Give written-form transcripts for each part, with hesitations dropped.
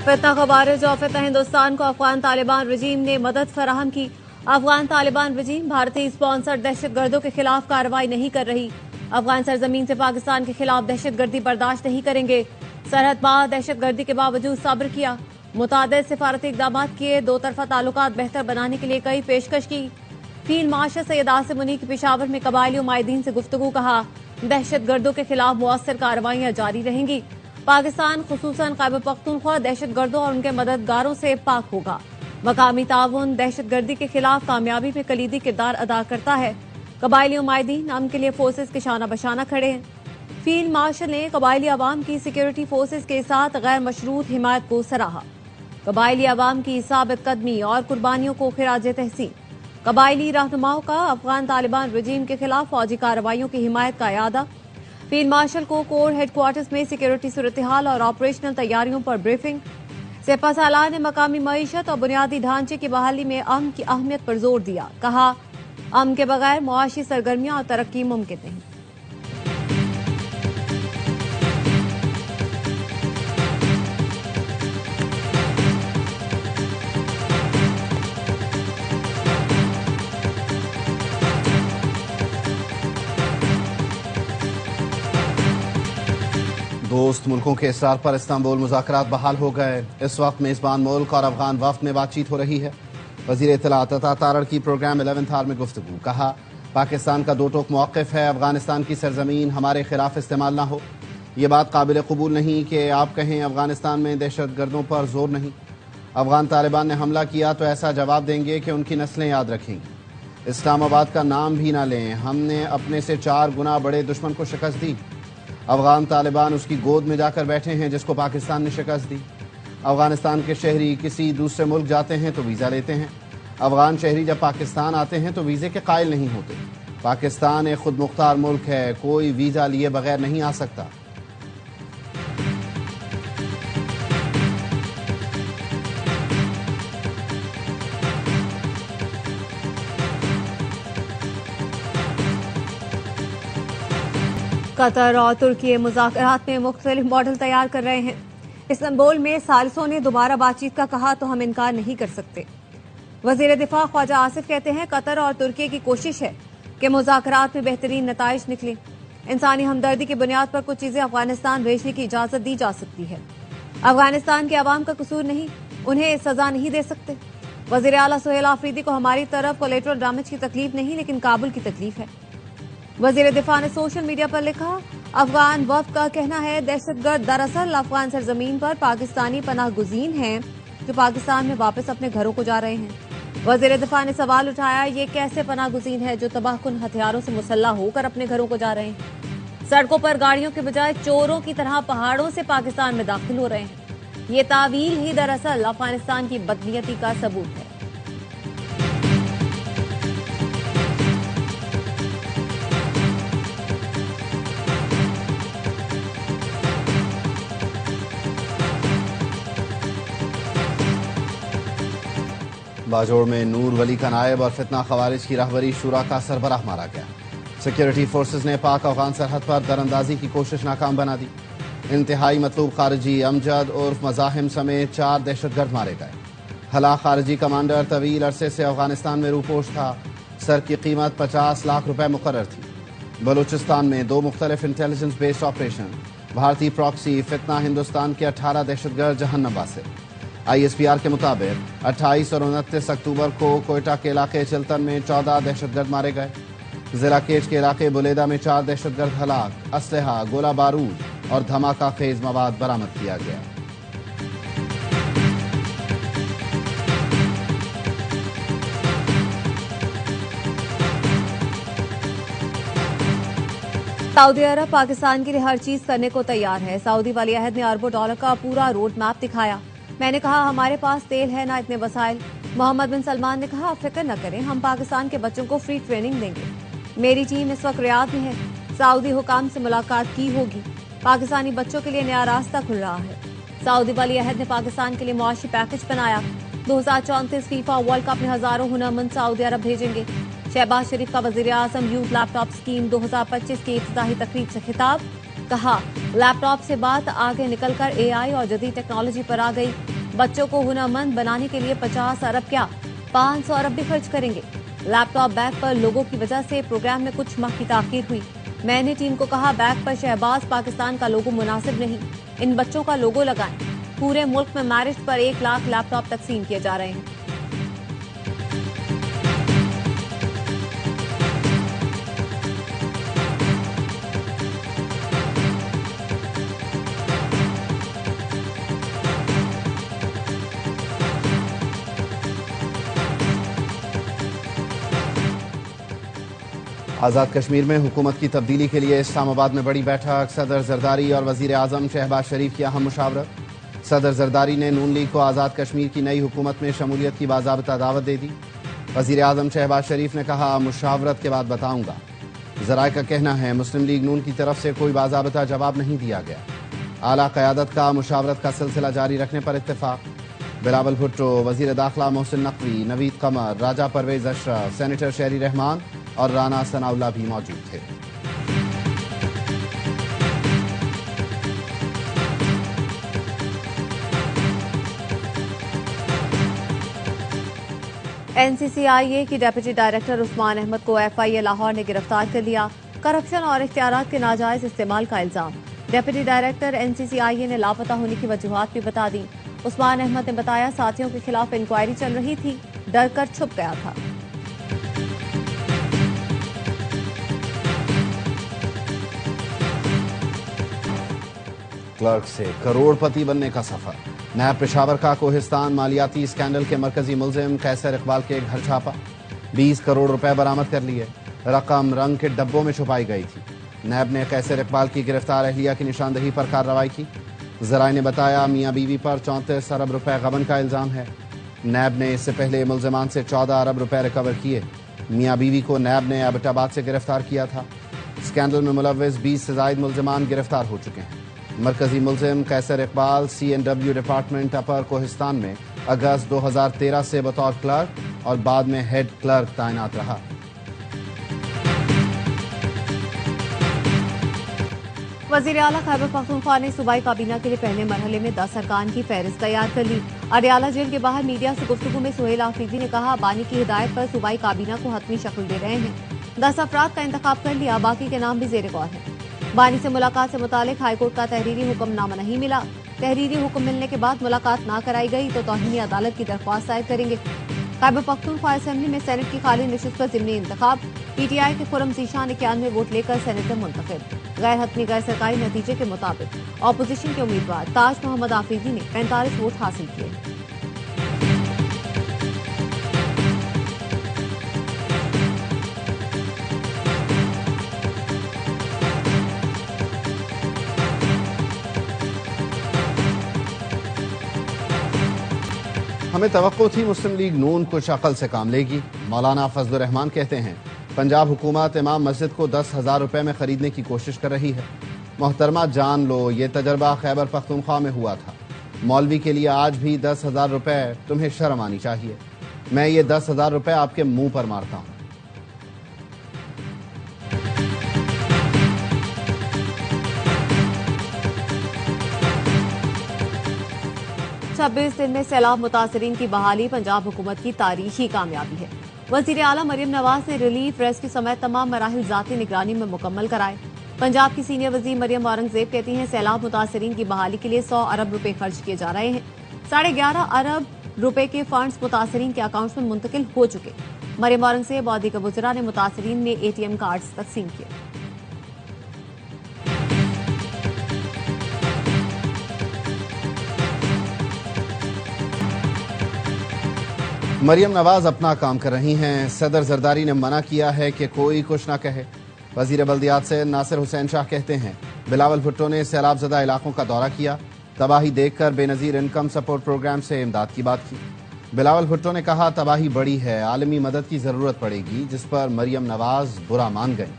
फितना का बारिज और फितना हिंदुस्तान को अफगान तालिबान रजीम ने मदद फराहम की। अफगान तालिबान रजीम भारतीय स्पॉन्सर्ड दहशतगर्दों के खिलाफ कार्रवाई नहीं कर रही। अफगान सरजमीन से पाकिस्तान के खिलाफ दहशतगर्दी बर्दाश्त नहीं करेंगे। सरहद पार दहशतगर्दी के बावजूद सब्र किया। मुतादिद सिफारती इकदाम किए। दो तरफा ताल्लुकात बेहतर बनाने के लिए कई पेशकश की। फील्ड मार्शल सैयद आसिम मुनी की पेशावर में कबायली उमायदीन से गुफ्तगू। कहा दहशतगर्दों के खिलाफ मुअस्सर कार्रवाइयां जारी रहेंगी। पाकिस्तान खुसूसन खैबर पख्तूनख्वा दहशतगर्दों और उनके मददगारों से पाक होगा। मकामी ताउन दहशतगर्दी के खिलाफ कामयाबी में कलीदी किरदार अदा करता है। कबायली उमायदीन अमन के लिए फोर्सेज के शाना बशाना खड़े हैं। फील्ड मार्शल ने कबायली अवाम की सिक्योरिटी फोर्सेज के साथ गैर मशरूत हिमायत को सराहा। कबायली अवाम की साबित कदमी और कुर्बानियों को खिराज तहसीन। कबायली रहनुमाओं का अफगान तालिबान रजीम के खिलाफ फौजी कार्रवाइयों की हिमायत का इयादा। फील्ड मार्शल को कोर हेडक्वार्टर्स में सिक्योरिटी सूरत हाल और ऑपरेशनल तैयारियों पर ब्रीफिंग। सेपा सालार ने मकामी मईशत और बुनियादी ढांचे की बहाली में अमन की अहमियत पर जोर दिया। कहा अमन के बगैर मुआशी सरगर्मियां और तरक्की मुमकिन नहीं। दोस्त मुल्कों के इसरार पर इस्तांबुल मुज़ाकरात बहाल हो गए। इस वक्त मेज़बान मुल्क और अफगान वफ्द में बातचीत हो रही है। वज़ीर इत्तलात अता तारड़ की प्रोग्राम 11th आवर में गुफ्तगू। कहा पाकिस्तान का दो टोक मौक़िफ़ है, अफगानिस्तान की सरजमीन हमारे खिलाफ इस्तेमाल ना हो। ये बात काबिल कबूल नहीं कि आप कहें अफगानिस्तान में दहशतगर्दों पर जोर नहीं। अफगान तालिबान ने हमला किया तो ऐसा जवाब देंगे कि उनकी नस्लें याद रखेंगी। इस्लामाबाद का नाम भी ना लें, हमने अपने से 4 गुना बड़े दुश्मन को शिकस्त दी। अफगान तालिबान उसकी गोद में जाकर बैठे हैं जिसको पाकिस्तान ने शिकस्त दी। अफगानिस्तान के शहरी किसी दूसरे मुल्क जाते हैं तो वीज़ा लेते हैं। अफगान शहरी जब पाकिस्तान आते हैं तो वीज़े के कायल नहीं होते। पाकिस्तान एक खुद मुख्तार मुल्क है, कोई वीज़ा लिए बगैर नहीं आ सकता। कतर और तुर्की मुज़ाकरात में मुख्तलिफ मॉडल तैयार कर रहे हैं। इस्तांबुल में सालिसों ने दोबारा बातचीत का कहा तो हम इनकार नहीं कर सकते। वज़ीर दिफा ख्वाजा आसिफ कहते हैं कतर और तुर्की की कोशिश है कि मुज़ाकरात में बेहतरीन नताइज निकले। इंसानी हमदर्दी की बुनियाद पर कुछ चीजें अफगानिस्तान भेजने की इजाजत दी जा सकती है। अफगानिस्तान के अवाम का कसूर नहीं, उन्हें सजा नहीं दे सकते। वज़ीर आला सुहेल आफरीदी को हमारी तरफ कोलेटरल डैमेज की तकलीफ नहीं लेकिन काबुल की तकलीफ है। वज़ीर दिफा ने सोशल मीडिया पर लिखा अफगान वफ्द का कहना है दहशतगर्द दरअसल अफगान सरजमीन पर पाकिस्तानी पनाह गुज़ीन हैं जो पाकिस्तान में वापस अपने घरों को जा रहे हैं। वज़ीर दिफा ने सवाल उठाया ये कैसे पनाह गुज़ीन है जो तबाहकुन हथियारों से मुसल्ला होकर अपने घरों को जा रहे हैं। सड़कों पर गाड़ियों के बजाय चोरों की तरह पहाड़ों से पाकिस्तान में दाखिल हो रहे हैं। ये तावील ही दरअसल अफगानिस्तान की बदनीयती का सबूत है। बाजोड़ में नूर वली का नायब और फितना खवारिज की रहबरी शुरा का सरबराह मारा गया। सिक्योरिटी फोर्सेज ने पाक अफगान सरहद पर दरअंदाजी की कोशिश नाकाम बना दी। इंतहाई मतलूब खारजी अमजद उर्फ मजाहिम समेत 4 दहशतगर्द मारे गए। हलाक खारजी कमांडर तवील अरसे से अफगानिस्तान में रूपोश था। सर की कीमत 50 लाख रुपए मुकर्रर थी। बलूचिस्तान में 2 मुख्तलिफ इंटेलिजेंस बेस्ड ऑपरेशन, भारतीय प्रॉक्सी, फितना हिंदुस्तान के 18 दहशतगर्द जहन्नम वासे। ISPR के मुताबिक 28 और 29 अक्टूबर को कोयटा के इलाके चिल्तन में 14 दहशतगर्द मारे गए। जिला केच के इलाके बुलेदा में 4 दहशतगर्द हलाक। असलहा, गोला बारूद और धमाका खेज मवाद बरामद किया गया। सऊदी अरब पाकिस्तान के लिए हर चीज करने को तैयार है। सऊदी वली अहद ने अरबों डॉलर का पूरा रोड मैप दिखाया। मैंने कहा हमारे पास तेल है ना इतने वसाइल। मोहम्मद बिन सलमान ने कहा आप फिक्र न करें, हम पाकिस्तान के बच्चों को फ्री ट्रेनिंग देंगे। मेरी टीम इस वक्त रियाद में है, सऊदी हुकाम से मुलाकात की होगी। पाकिस्तानी बच्चों के लिए नया रास्ता खुल रहा है। सऊदी वली अहद ने पाकिस्तान के लिए मुआशी पैकेज बनाया। 2034 फीफा वर्ल्ड कप में हजारों हुनरमंद सऊदी अरब भेजेंगे। शहबाज शरीफ का वजीर आजम यूथ लैपटॉप स्कीम 2025 की इफ्तिताही तकरीब से खिताब। कहा लैपटॉप से बात आगे निकलकर AI और जदीद टेक्नोलॉजी पर आ गई। बच्चों को हुनरमंद बनाने के लिए 50 अरब क्या 500 अरब भी खर्च करेंगे। लैपटॉप बैग पर लोगों की वजह से प्रोग्राम में कुछ माह की ताखीर हुई। मैंने टीम को कहा, बैग पर शहबाज पाकिस्तान का लोगो मुनासिब नहीं, इन बच्चों का लोगो लगाएं। पूरे मुल्क में मैरिज पर 1 लाख लैपटॉप तकसीम किए जा रहे हैं। आज़ाद कश्मीर में हुकूमत की तब्दीली के लिए इस्लामाबाद में बड़ी बैठक। सदर जरदारी और वजीर आजम शहबाज शरीफ की अहम मुशावरत। सदर जरदारी ने नून लीग को आज़ाद कश्मीर की नई हुकूमत में शमूलियत की बाज़ाबिता दावत दे दी। वजीर आजम शहबाज शरीफ ने कहा, मुशावरत के बाद बताऊंगा। ज़राए का कहना है मुस्लिम लीग नून की तरफ से कोई बाज़ाबिता जवाब नहीं दिया गया। आला क़यादत का मुशावरत का सिलसिला जारी रखने पर इत्तेफाक। बिलावल भुट्टो, वजीर दाखिला मोहसिन नकवी, नवीद कमर, राजा परवेज अशरफ, सेनेटर शहरी रहमान और राना सनाउल्लाह भी मौजूद थे। एनसीसीआईए की डेप्यूटी डायरेक्टर उस्मान अहमद को एफआईए लाहौर ने गिरफ्तार कर लिया। करप्शन और इख्तियारात के नाजायज इस्तेमाल का इल्जाम। डेप्यूटी डायरेक्टर एनसीसीआईए ने लापता होने की वजूहात भी बता दी। उस्मान अहमद ने बताया, साथियों के खिलाफ इंक्वायरी चल रही थी, डर कर छुप गया था। क्लर्क से करोड़पति बनने का सफर। नैब पेशावर का कोहिस्तान मालियाती स्कैंडल के मरकजी मुलजिम कैसर इकबाल के घर छापा। 20 करोड़ रुपए बरामद कर लिए। रकम रंग के डब्बों में छुपाई गई थी। नैब ने कैसर इकबाल की गिरफ्तार अहलिया की निशानदही पर कार्रवाई की। जराए ने बताया, मियां बीवी पर 34 अरब रुपए गबन का इल्जाम है। नैब ने इससे पहले मुलजमान से 14 अरब रुपए रिकवर किए। मियां बीवी को नैब ने एबटाबाद से गिरफ्तार किया था। स्कैंडल में मुलव्विस 20 से जायद मुलजमान गिरफ्तार हो चुके हैं। मरकजी मुलजिम कैसर इकबाल CNW डिपार्टमेंट अपर कोहिस्तान में अगस्त 2013 से बतौर क्लर्क और बाद में हेड क्लर्क तैनात रहा। वजीर आला खैबर पख्तूनख्वा ने सूबाई काबीना के लिए पहले मरहले में 10 अरकान की फहरिस्त तैयार कर ली। अडियाला जेल के बाहर मीडिया से गुफ्तगू में सुहेल आफरीदी ने कहा, बानी की हिदायत पर सूबाई काबीना को हतमी शक्ल दे रहे हैं। 10 अफराद का इंतखाब कर लिया, बाकी के नाम भी जेर गौर हैं। बानी से मुलाकात से मुतालिक हाईकोर्ट का तहरीरी हुक्मनामा नहीं मिला। तहरीरी हुक्म मिलने के बाद मुलाकात ना कराई गई तो तौहीनी अदालत की दरख्वास्त दायर करेंगे। खैबर पख्तूनख्वा असेंबली में सेनेट की खाली नशिस्त पर ज़िमनी इंतखाब। PTI के खुरम ज़ीशान 91 वोट लेकर सेनेटर मुंतखब। गैर हतमी गैर सरकारी नतीजे के मुताबिक ऑपोजिशन के उम्मीदवार ताज मोहम्मद आफरीदी ने 45 वोट हासिल किए। हमें तवक्को थी मुस्लिम लीग नून कुछ अकल से काम लेगी। मौलाना फजलुर रहमान कहते हैं, पंजाब हुकूमत इमाम मस्जिद को 10,000 रुपए में खरीदने की कोशिश कर रही है। मोहतरमा जान लो, ये तजर्बा खैबर पख्तूनख्वा में हुआ था। मौलवी के लिए आज भी 10,000 रुपए, तुम्हें शर्म आनी चाहिए। मैं ये 10,000 रुपए आपके मुंह पर मारता हूं। 26 दिन में सैलाब मुतासरीन की बहाली पंजाब हुकूमत की तारीखी कामयाबी है। वजीर आला मरियम नवाज ने रिलीफ रेस्क्यू समेत तमाम मराहिल जाती निगरानी में मुकम्मल कराए। पंजाब की सीनियर वजीर मरियम औरंगजेब कहती हैं, सैलाब मुतासरीन की बहाली के लिए 100 अरब रुपए खर्च किए जा रहे हैं। 11.5 अरब रुपए के फंड्स मुतासरीन के अकाउंट में मुंतकिल हो चुके। मरियम औरंगजेब और दीगर वज़रा ने मुतासरीन में ATM कार्ड्स तकसीम किए। मरियम नवाज अपना काम कर रही हैं। सदर जरदारी ने मना किया है कि कोई कुछ ना कहे। वजीर बल्दियात से नासिर हुसैन शाह कहते हैं, बिलावल भुट्टो ने सैलाब ज़दा इलाकों का दौरा किया, तबाही देखकर बेनजीर इनकम सपोर्ट प्रोग्राम से इमदाद की बात की। बिलावल भुट्टो ने कहा, तबाही बड़ी है, आलमी मदद की जरूरत पड़ेगी, जिस पर मरियम नवाज बुरा मान गई।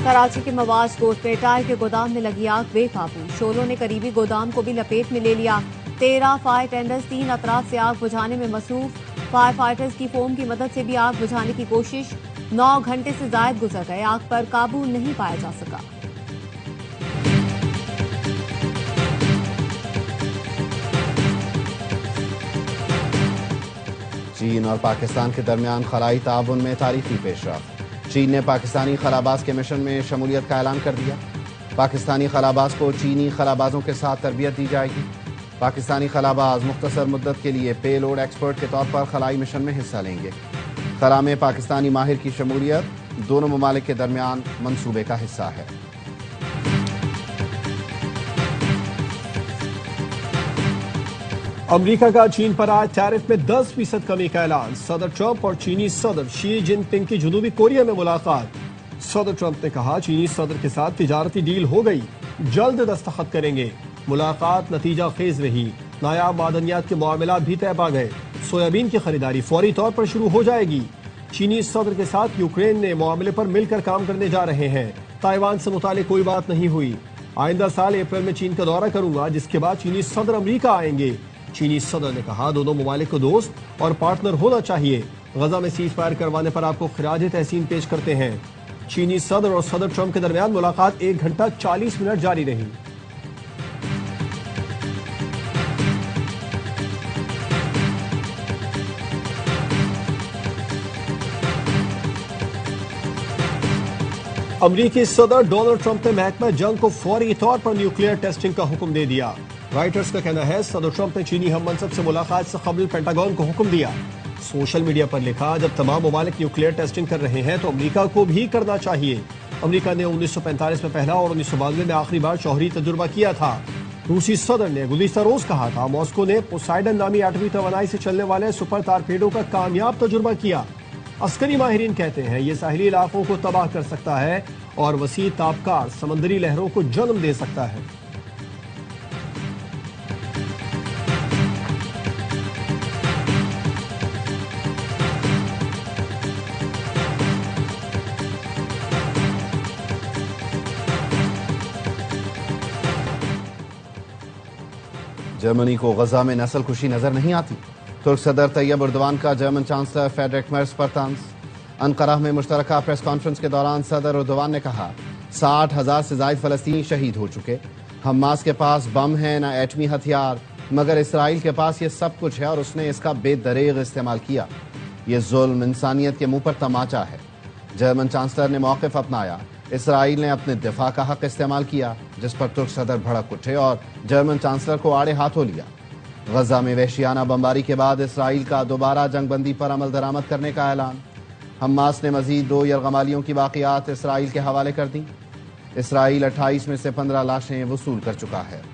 कराची के मवाज कोट में टायर के गोदाम में लगी आग बेकाबू। शोलों ने करीबी गोदाम को भी लपेट में ले लिया। 13 फायर टेंडर्स 3 अतराफ से आग बुझाने में मसरूफ। फायर फाइटर्स की फोम की मदद से भी आग बुझाने की कोशिश। 9 घंटे से जायद गुजर गए, आग पर काबू नहीं पाया जा सका। चीन और पाकिस्तान के दरमियान खलाई ताउन में तारीखी पेशरफ्त। चीन ने पाकिस्तानी खलाबाज के मिशन में शमूलियत का ऐलान कर दिया। पाकिस्तानी खलाबाज को चीनी खलाबाजों के साथ तरबियत दी जाएगी। पाकिस्तानी खलाबाज मुख्तसर मुद्दत के लिए पेलोड एक्सपर्ट के तौर पर खलाई मिशन में हिस्सा लेंगे। खला में पाकिस्तानी माहिर की शमूलियत दोनों ममालिक के दरमियान मंसूबे का हिस्सा है। अमेरिका का चीन पर आज टैरिफ में 10% कमी का ऐलान। सदर ट्रंप और चीनी सदर शी जिनपिंग की जनूबी कोरिया में मुलाकात। सदर ट्रंप ने कहा चीनी सदर के साथ तिजारती डील हो गई, जल्द दस्तखत करेंगे। मुलाकात नतीजा खेज रही। नायाब मादनियात के मामला भी तय पा गए। सोयाबीन की खरीदारी फौरी तौर पर शुरू हो जाएगी। चीनी सदर के साथ यूक्रेन ने मामले पर मिलकर काम करने जा रहे हैं। ताइवान से मुतालिक कोई बात नहीं हुई। आइंदा साल अप्रैल में चीन का दौरा करूंगा, जिसके बाद चीनी सदर अमेरिका आएंगे। चीनी सदर ने कहा दोनों ममालिक को दोस्त और पार्टनर होना चाहिए। गजा में सीज फायर करवाने पर आपको खिराज तहसीन पेश करते हैं। चीनी सदर और सदर ट्रंप के दरमियान मुलाकात 1 घंटा 40 मिनट जारी रही। अमरीकी सदर डोनाल्ड ट्रंप ने महकमा जंग को फौरी तौर पर न्यूक्लियर टेस्टिंग का हुक्म दे दिया। राइटर्स का कहना है सदर ट्रंप ने चीनी हम मनसब से मुलाकात से कबल पेंटागन को हुक्म दिया। सोशल मीडिया पर लिखा जब तमाम ममालिक न्यूक्लियर टेस्टिंग कर रहे हैं तो अमेरिका को भी करना चाहिए। अमेरिका ने 1945 में पहला और 1992 में आखिरी बार शौहरी तजुर्बा किया था। रूसी सदर ने गुज़िश्ता रोज कहा था मॉस्को ने पोसाइडन नामी एटमी तवानाई से चलने वाले सुपर टारपेडो का कामयाब तजुर्बा किया। अस्करी माहिरीन कहते हैं ये साहिली इलाकों को तबाह कर सकता है और वसी ताबकार समंदरी लहरों को जन्म दे सकता है। जर्मनी को गजा में नस्लकुशी नजर नहीं आती। तुर्क सदर तैयब उर्दवान का जर्मन चांसलर फेडरिक मर्ज पर तंज। अनकरा में मुश्तरका प्रेस कॉन्फ्रेंस के दौरान सदर उर्दवान ने कहा 60,000 से ज्यादा फलस्तीनी शहीद हो चुके। हमास के पास बम है न एटमी हथियार, मगर इसराइल के पास ये सब कुछ है और उसने इसका बेदरेग इस्तेमाल किया। ये जुल्म इंसानियत के मुंह पर तमाचा है। जर्मन चांसलर ने मौक़िफ़ अपनाया। इसराइल ने अपने दिफा का हक इस्तेमाल किया, जिस पर तुर्क सदर भड़क उठे और जर्मन चांसलर को आड़े हाथों लिया। गजा में वहशियाना बमबारी के बाद इसराइल का दोबारा जंगबंदी पर अमल दरामद करने का ऐलान। हमास ने मजीद 2 यरगमालियों की वाक़ियात इसराइल के हवाले कर दी। इसराइल 28 में से 15 लाशें वसूल कर चुका है।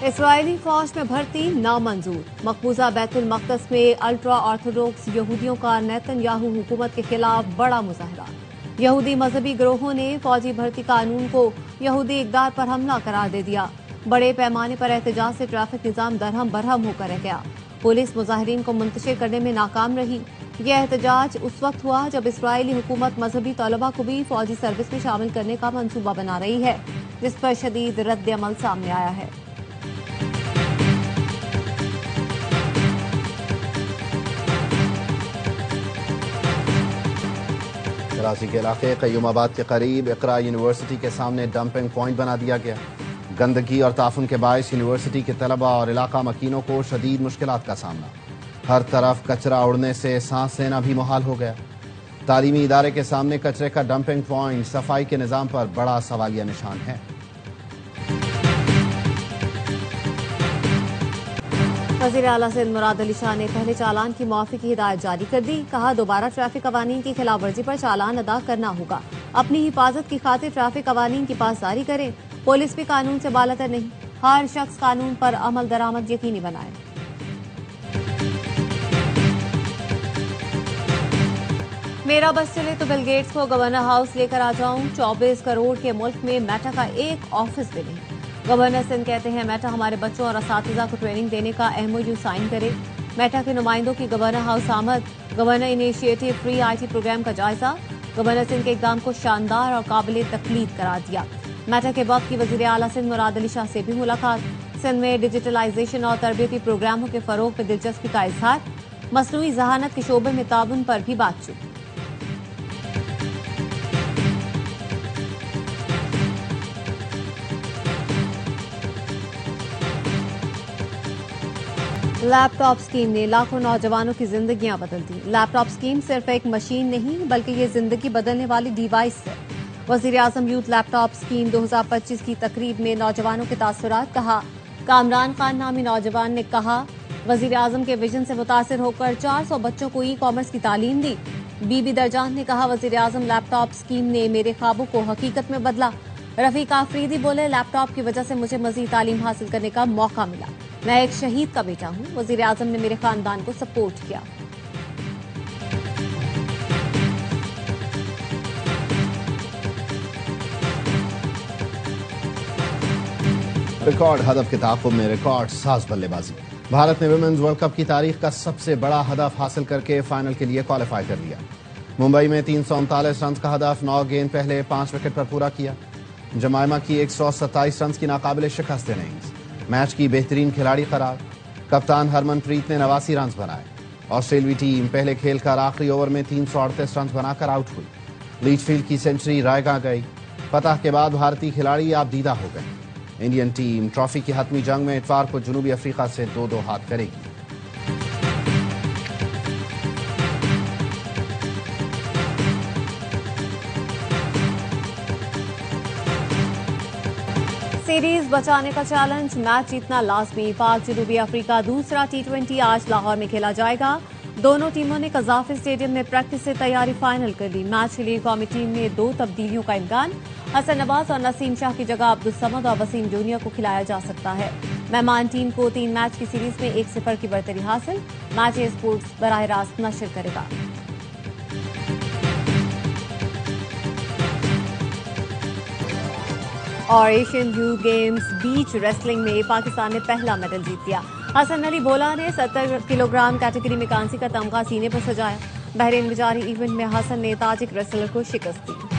इसराइली फौज में भर्ती नामंजूर। मकबूजा बैतुल मक़दस में अल्ट्रा ऑर्थोडॉक्स यहूदियों का नेतन्याहू हुकूमत के खिलाफ बड़ा मुजाहरा। यहूदी मजहबी गिरोहों ने फौजी भर्ती कानून को यहूदी इक़दार पर हमला करार दे दिया। बड़े पैमाने पर एहतजाज से ट्रैफिक निज़ाम दरहम बरहम होकर रह गया। पुलिस मुजाहिरीन को मुंतशिर करने में नाकाम रही। यह एहतजाज उस वक्त हुआ जब इसराइली हुकूमत मजहबी तलबा को भी फौजी सर्विस में शामिल करने का मंसूबा बना रही है, जिस पर शदीद रद्द अमल सामने आया है। कराची के इलाके क़य्यूमाबाद के करीब इक़रा यूनिवर्सिटी के सामने डंपिंग पॉइंट बना दिया गया। गंदगी और ताफुन के बायस यूनिवर्सिटी के तलबा और इलाका मकीनों को शदीद मुश्किलात का सामना। हर तरफ कचरा उड़ने से सांस लेना भी मुहाल हो गया। तालीमी इदारे के सामने कचरे का डंपिंग पॉइंट सफाई के निज़ाम पर बड़ा सवालिया निशान है। वज़ीर आला सिंध मुराद अली शाह ने पहले चालान की मुआफ़ी की हिदायत जारी कर दी। कहा दोबारा ट्रैफिक कवानीन की खिलाफ वर्जी पर चालान अदा करना होगा। अपनी हिफाजत की खातिर ट्रैफिक कवानीन की पासदारी करें। पुलिस भी कानून से बालतर नहीं। हर शख्स कानून पर अमल दरामद यकीनी बनाए। मेरा बस चले तो बिल गेट्स को गवर्नर हाउस लेकर आ जाऊं। 24 करोड़ के मुल्क में मेटा का एक ऑफिस भी नहीं। गवर्नर सिंध कहते हैं मेटा हमारे बच्चों और असातिज़ा को ट्रेनिंग देने का MOU साइन करे। मेटा के नुमाइंदों की गवर्नर हाउस आमद। Governor initiative free IT program का जायजा। गवर्नर सिंध के इक़दाम को शानदार और काबिल तकलीद करार दिया। मेटा के वक्त की वज़ीर आला सिंध मुराद अली शाह से भी मुलाकात। सिंध में डिजिटलाइजेशन और तरबियती प्रोग्रामों के फरोग पर दिलचस्पी का इजहार। मसनूई जहानत के शोबे में ताउन पर भी बातचीत। लैपटॉप स्कीम ने लाखों नौजवानों की जिंदगियां बदल दी। लैपटॉप स्कीम सिर्फ एक मशीन नहीं बल्कि ये जिंदगी बदलने वाली डिवाइस है। वजीर आजम यूथ लैपटॉप स्कीम 2025 की तकरीब में नौजवानों के तासुरात कहा। कामरान खान नामी नौजवान ने कहा, वजीर आजम के विजन से मुतासिर होकर 400 बच्चों को ई कॉमर्स की तालीम दी। बीबी दरजान ने कहा, वजीर आजम लैपटॉप स्कीम ने मेरे ख्वाबों को हकीकत में बदला। रफीक आफरीदी बोले, लैपटॉप की वजह से मुझे मजीद तालीम हासिल करने का मौका मिला। मैं एक शहीद का बेटा हूं। वजीर आजम ने मेरे खानदान को सपोर्ट किया। रिकॉर्ड हदफ के ताक़ुब में रिकॉर्ड साज बल्लेबाजी। भारत ने विमेंस वर्ल्ड कप की तारीख का सबसे बड़ा हदफ हासिल करके फाइनल के लिए क्वालिफाई कर लिया। मुंबई में 339 रन का हदफ 9 गेंद पहले 5 विकेट पर पूरा किया। जमाइमा की 127 रन की नाकाबिले शिकस्त इनिंग्स। मैच की बेहतरीन खिलाड़ी करार। कप्तान हरमनप्रीत ने 89 रन बनाए। ऑस्ट्रेलियाई टीम पहले खेलकर आखिरी ओवर में 338 रन बनाकर आउट हुई। लीचफील्ड की सेंचुरी रायगा गई। फतह के बाद भारतीय खिलाड़ी आप दीदा हो गए। इंडियन टीम ट्रॉफी की हतमी जंग में इतवार को जनूबी अफ्रीका से 2-2 हाथ करेगी। सीरीज बचाने का चैलेंज, मैच जीतना लाजमी। पाक जनूबी अफ्रीका दूसरा T20 आज लाहौर में खेला जाएगा। दोनों टीमों ने कजाफी स्टेडियम में प्रैक्टिस से तैयारी फाइनल कर ली। मैच के लिए कौमी टीम में 2 तब्दीलियों का इम्कान। हसन नवाज और नसीम शाह की जगह अब्दुल समद और वसीम जूनियर को खिलाया जा सकता है। मेहमान टीम को 3 मैच की सीरीज में 1-0 की बढ़तरी हासिल। मैच स्पोर्ट्स बराह रास्त नशर करेगा। और एशियन यूथ गेम्स बीच रेसलिंग में पाकिस्तान ने पहला मेडल जीत लिया। हसन अली बोला ने 70 किलोग्राम कैटेगरी में कांसी का तमगा सीने पर सजाया। बहरीन में जारी इवेंट में हसन ने ताजिक रेसलर को शिकस्त दी।